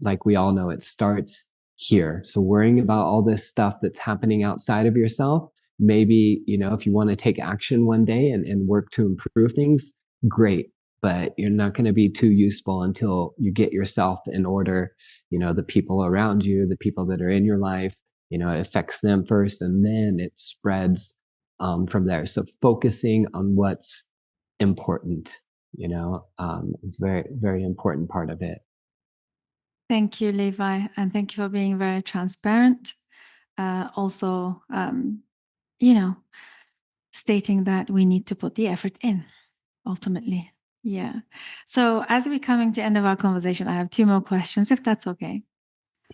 like we all know, it starts here. So worrying about all this stuff that's happening outside of yourself, maybe, if you want to take action one day and work to improve things, great. But you're not going to be too useful until you get yourself in order, the people around you, the people that are in your life, it affects them first and then it spreads from there. So focusing on what's important, is very, very important part of it. Thank you, Levi, and thank you for being very transparent. Also, you know, stating that we need to put the effort in, ultimately. Yeah. So as we're coming to end of our conversation, I have two more questions, if that's okay.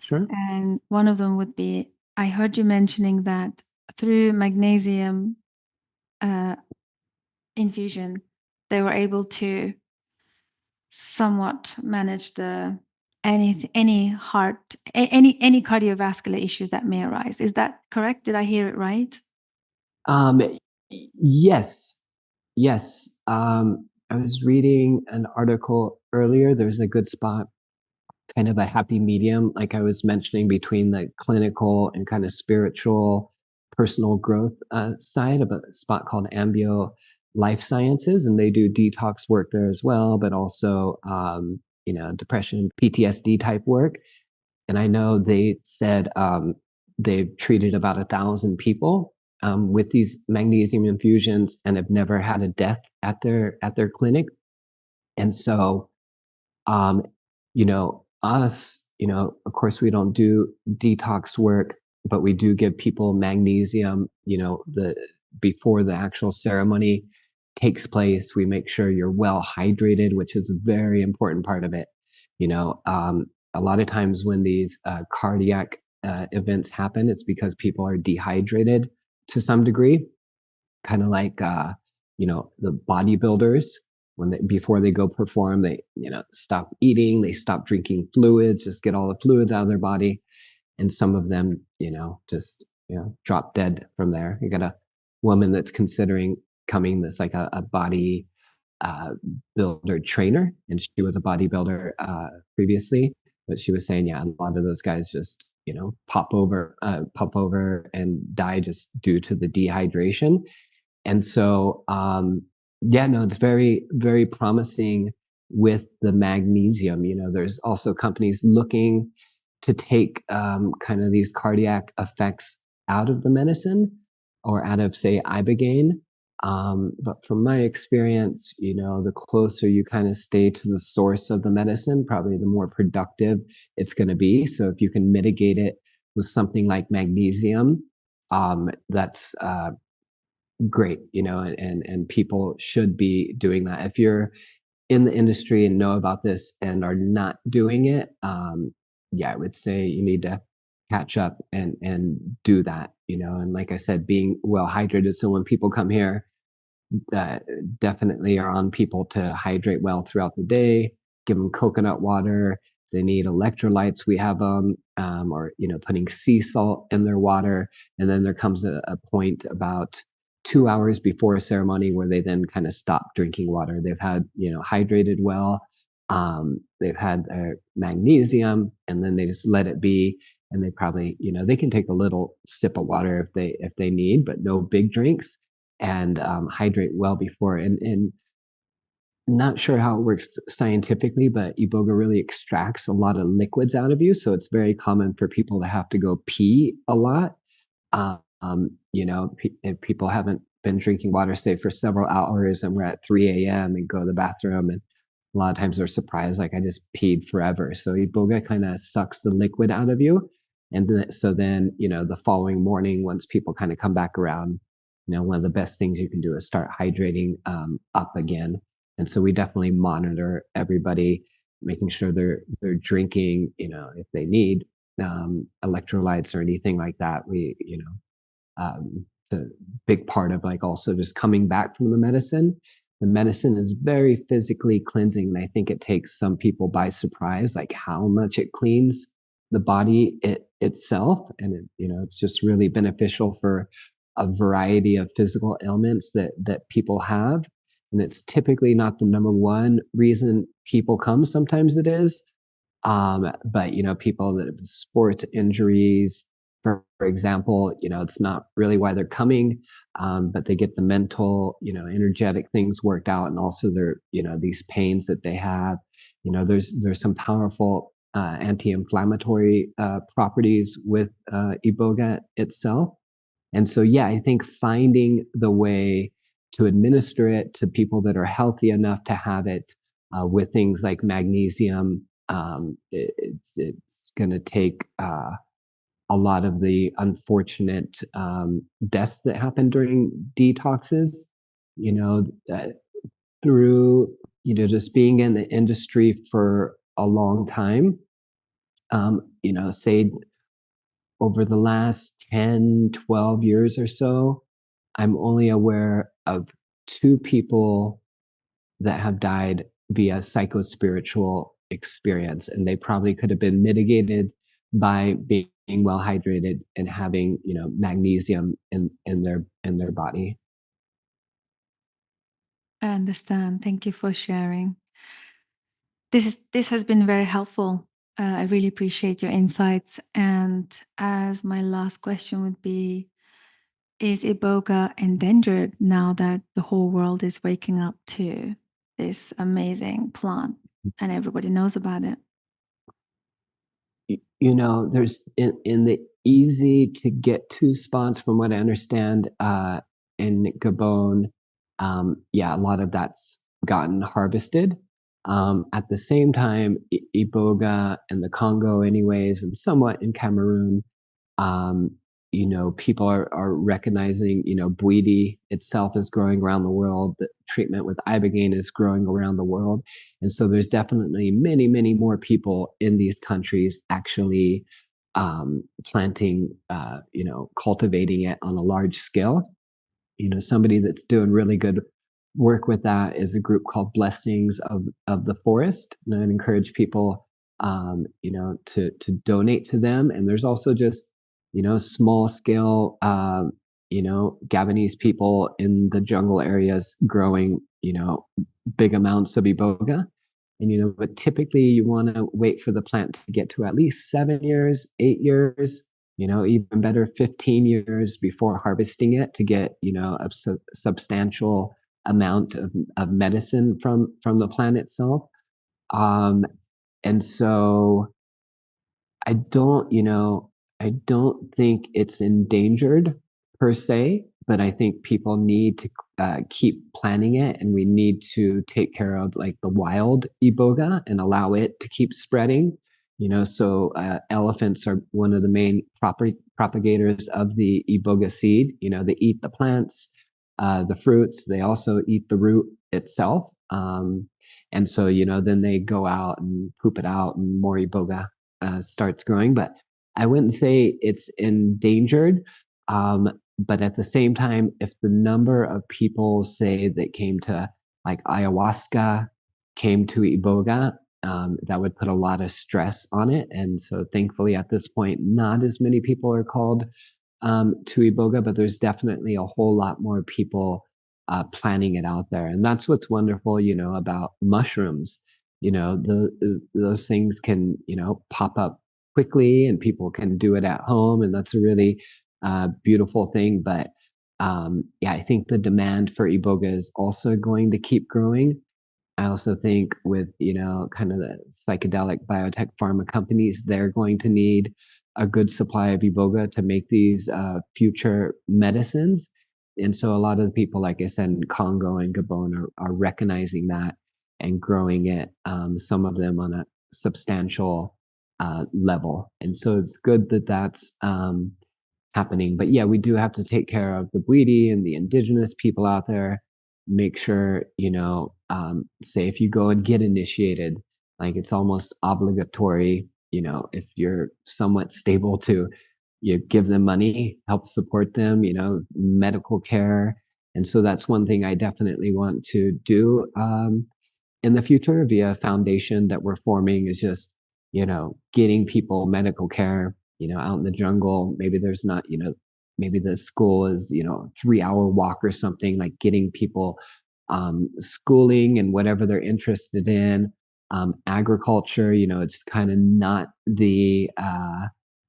Sure. And one of them would be, I heard you mentioning that through magnesium infusion, they were able to somewhat manage the any heart any cardiovascular issues that may arise. Is that correct? Did I hear it right? Um, yes, yes. I was reading an article earlier. There's a good spot, kind of a happy medium, like I was mentioning, between the clinical and kind of spiritual, personal growth side of a spot called Ambio Life Sciences, and they do detox work there as well, but also depression, PTSD type work. And I know they said they've treated about 1,000 people with these magnesium infusions and have never had a death at their clinic. And so, um, us, of course, we don't do detox work, but we do give people magnesium. The before the actual ceremony takes place, we make sure you're well hydrated, which is a very important part of it. You know, um, a lot of times when these cardiac events happen, it's because people are dehydrated to some degree, kind of like the bodybuilders when they before they go perform, they stop eating, they stop drinking fluids, just get all the fluids out of their body, and some of them just drop dead from there. You got a woman that's considering coming this like a body uh, builder trainer, and she was a bodybuilder previously, but she was saying, yeah, a lot of those guys just pop over and die just due to the dehydration. And so, yeah, no, it's very, very promising with the magnesium. There's also companies looking to take kind of these cardiac effects out of the medicine or out of, say, Ibogaine. But from my experience, the closer you kind of stay to the source of the medicine, probably the more productive it's going to be. So if you can mitigate it with something like magnesium, that's great, and people should be doing that. If you're in the industry and know about this and are not doing it, yeah, I would say you need to catch up and do that, and like I said, being well hydrated. So when people come here, that definitely are on people to hydrate well throughout the day. Give them coconut water. They need electrolytes. We have them, or putting sea salt in their water. And then there comes a point about 2 hours before a ceremony where they then kind of stop drinking water. They've had hydrated well. They've had their magnesium, and then they just let it be. And they probably they can take a little sip of water if they need, but no big drinks, and hydrate well before. And not sure how it works scientifically, but Iboga really extracts a lot of liquids out of you. So it's very common for people to have to go pee a lot. If people haven't been drinking water, say, for several hours and we're at 3 a.m. and go to the bathroom, and a lot of times they're surprised, like, I just peed forever. So Iboga kind of sucks the liquid out of you. And so then, the following morning, once people kind of come back around, one of the best things you can do is start hydrating up again. And so we definitely monitor everybody, making sure they're drinking, if they need electrolytes or anything like that. It's a big part of, like, also just coming back from the medicine. The medicine is very physically cleansing, and I think it takes some people by surprise, like how much it cleans the body itself, and it's just really beneficial for a variety of physical ailments that people have. and it's typically not the number one reason people come. Sometimes it is, but people that have sports injuries, for example, it's not really why they're coming, but they get the mental, energetic things worked out, and also their, these pains that they have. There's some powerful anti-inflammatory properties with Iboga itself. And so, yeah, I think finding the way to administer it to people that are healthy enough to have it with things like magnesium, it's going to take a lot of the unfortunate deaths that happen during detoxes, you know, uh, through, just being in the industry for a long time, say over the last 10, 12 years or so, I'm only aware of two people that have died via psychospiritual experience, and they probably could have been mitigated by being well hydrated and having, magnesium in their body. I understand. Thank you for sharing. This has been very helpful. I really appreciate your insights. And as my last question would be, is Iboga endangered now that the whole world is waking up to this amazing plant and everybody knows about it? There's in the easy to get to spots, from what I understand, in Gabon, yeah, a lot of that's gotten harvested. At the same time, Iboga and the Congo, anyways, and somewhat in Cameroon, um, people are recognizing, Bwiti itself is growing around the world. The treatment with ibogaine is growing around the world. And so there's definitely many, many more people in these countries actually planting, cultivating it on a large scale. Somebody that's doing really good work with that is a group called Blessings of the Forest. And I'd encourage people, to donate to them. And there's also just, small scale, Gabonese people in the jungle areas growing, big amounts of iboga. And, but typically you want to wait for the plant to get to at least 7 years, 8 years, even better, 15 years before harvesting it to get, a substantial amount of medicine from the plant itself. Um, and so I don't, I don't think it's endangered per se, but I think people need to keep planting it, and we need to take care of like the wild iboga and allow it to keep spreading. So elephants are one of the main propagators of the iboga seed. They eat the plants, the fruits. They also eat the root itself. And so, then they go out and poop it out, and more iboga starts growing. But I wouldn't say it's endangered. But at the same time, if the number of people, say, that came to like ayahuasca, came to Iboga, that would put a lot of stress on it. And so thankfully at this point, not as many people are called to Iboga, but there's definitely a whole lot more people planning it out there. And that's what's wonderful, about mushrooms. Those things can, pop up quickly, and people can do it at home. And that's a really beautiful thing. But yeah, I think the demand for Iboga is also going to keep growing. I also think with, kind of the psychedelic biotech pharma companies, they're going to need a good supply of Iboga to make these future medicines. And so a lot of the people, like I said, in Congo and Gabon are recognizing that and growing it, some of them on a substantial level. And so it's good that that's happening. But yeah, we do have to take care of the Bwiti and the indigenous people out there. Make sure, say if you go and get initiated, like it's almost obligatory, if you're somewhat stable, to give them money, help support them, medical care. And so that's one thing I definitely want to do in the future via a foundation that we're forming, is just, getting people medical care, out in the jungle. Maybe there's not, maybe the school is, 3-hour walk or something, like getting people schooling and whatever they're interested in. Agriculture, it's kind of not the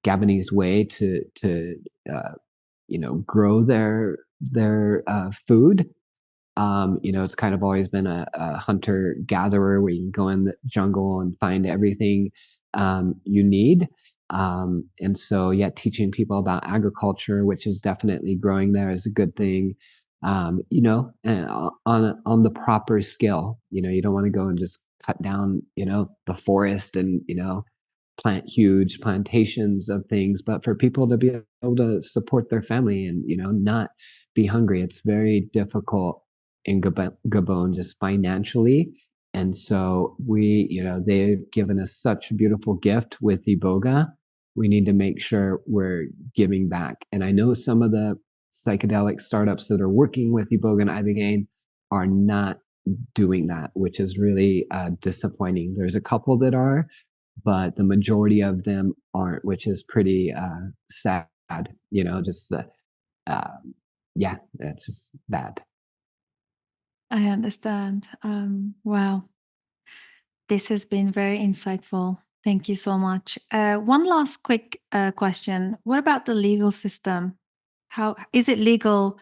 Gabonese way to grow their food. It's kind of always been a hunter gatherer where you can go in the jungle and find everything you need. And so, yeah, teaching people about agriculture, which is definitely growing there, is a good thing. And on the proper scale. You don't want to go and just cut down, the forest and plant huge plantations of things, but for people to be able to support their family and not be hungry. It's very difficult in Gabon just financially. And so they've given us such a beautiful gift with Iboga. We need to make sure we're giving back. And I know some of the psychedelic startups that are working with Iboga and Ibogaine are not doing that, which is really disappointing. There's a couple that are, but the majority of them aren't, which is pretty sad. Just uh, yeah, it's just bad. I understand. Wow, this has been very insightful. Thank you so much. One last quick question. What about the legal system? How is it legal,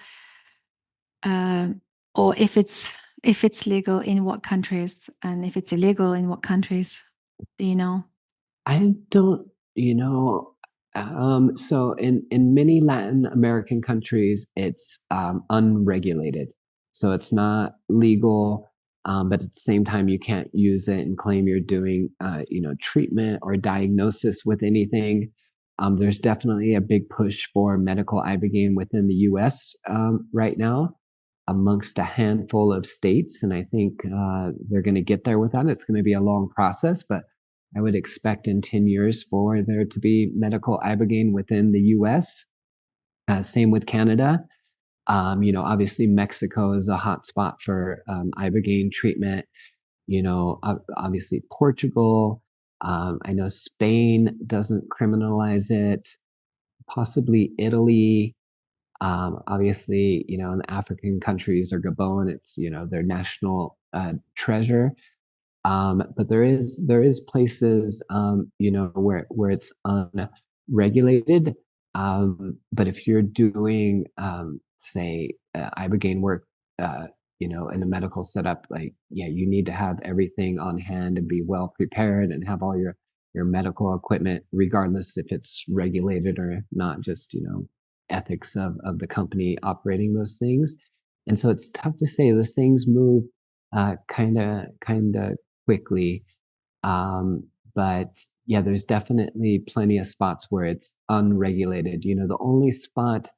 or if it's legal in what countries, and if it's illegal in what countries? Do you know? I don't, you know, so in many Latin American countries, it's unregulated. So it's not legal, but at the same time, you can't use it and claim you're doing, treatment or diagnosis with anything. There's definitely a big push for medical ibogaine within the U.S. Right now, amongst a handful of states, and I think they're going to get there with that. It's going to be a long process, but I would expect in 10 years for there to be medical ibogaine within the US. Same with Canada. Obviously Mexico is a hot spot for ibogaine treatment. Obviously Portugal. I know Spain doesn't criminalize it. Possibly Italy. Obviously, in the African countries or Gabon, it's their national treasure. But there is places where it's unregulated. But if you're doing say ibogaine work in a medical setup, like yeah, you need to have everything on hand and be well prepared and have all your medical equipment, regardless if it's regulated or not, just ethics of the company operating those things. And so it's tough to say. Those things move kind of quickly. Um, but yeah, there's definitely plenty of spots where it's unregulated. The only spot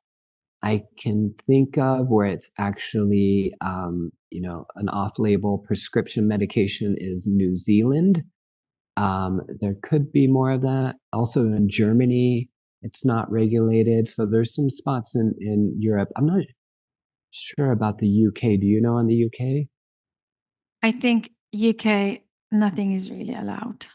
I can think of where it's actually, an off-label prescription medication is New Zealand. There could be more of that. Also in Germany, it's not regulated. So there's some spots in Europe. I'm not sure about the UK. Do you know in the UK? I think UK, nothing is really allowed.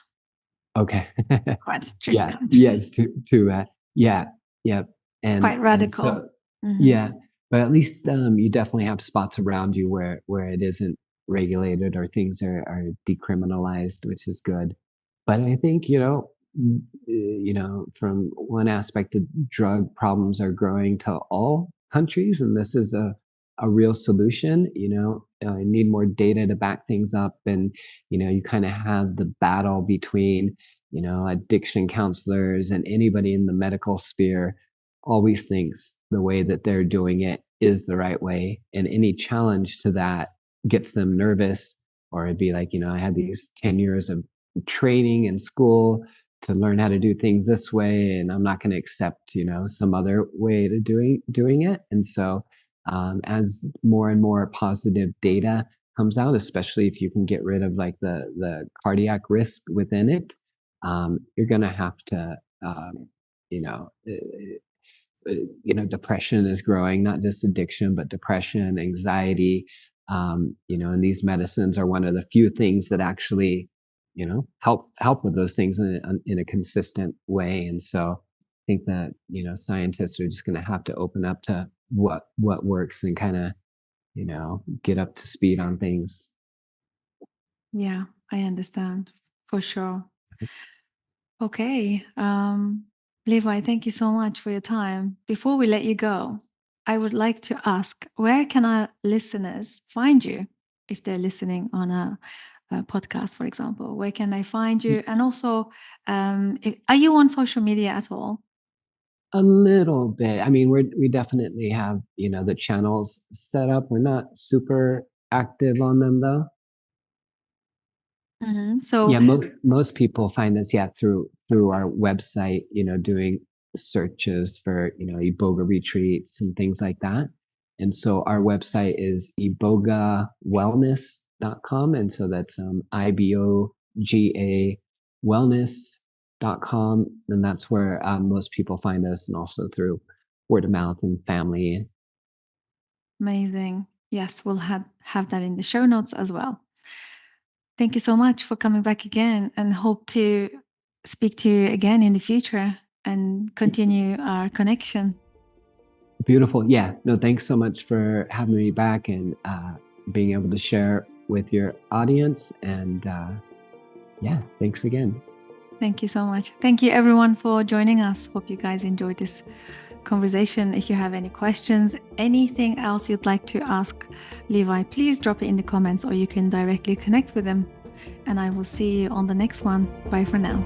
Okay. It's quite a strict Yeah, yeah, country, it's too yeah, yeah. And quite and radical. so Hmm. yeah, but at least you definitely have spots around you where it isn't regulated or things are decriminalized, which is good. But I think, from one aspect, the drug problems are growing to all countries, and this is a real solution. Need more data to back things up, and you kind of have the battle between addiction counselors and anybody in the medical sphere always thinks the way that they're doing it is the right way, and any challenge to that gets them nervous. Or it'd be like, I had these 10 years of training in school to learn how to do things this way, and I'm not going to accept some other way to doing it. And so as more and more positive data comes out, especially if you can get rid of like the cardiac risk within it, you're going to have to you know uh, depression is growing, not just addiction, but depression, anxiety. And these medicines are one of the few things that actually, help with those things in a consistent way. And so I think that, scientists are just going to have to open up to what works and kind of get up to speed on things. Yeah, I understand for sure. Okay. Levi, thank you so much for your time. Before we let you go, I would like to ask, where can our listeners find you if they're listening on a podcast, for example? Where can they find you? And also, are you on social media at all? A little bit. I mean, we definitely have, the channels set up. We're not super active on them though. So, Yeah, most people find us, yeah, through our website, doing searches for, Iboga retreats and things like that. And so our website is ibogawellness.com. And so that's IBOGA wellness.com. And that's where most people find us, and also through word of mouth and family. amazing. Yes, we'll have that in the show notes as well. Thank you so much for coming back again, and hope to speak to you again in the future and continue our connection. Beautiful. Yeah. No, thanks so much for having me back, and being able to share with your audience. And yeah, thanks again. Thank you so much. Thank you everyone for joining us. Hope you guys enjoyed this conversation. If you have any questions, anything else you'd like to ask Levi, please drop it in the comments, or you can directly connect with him. And I will see you on the next one. Bye for now.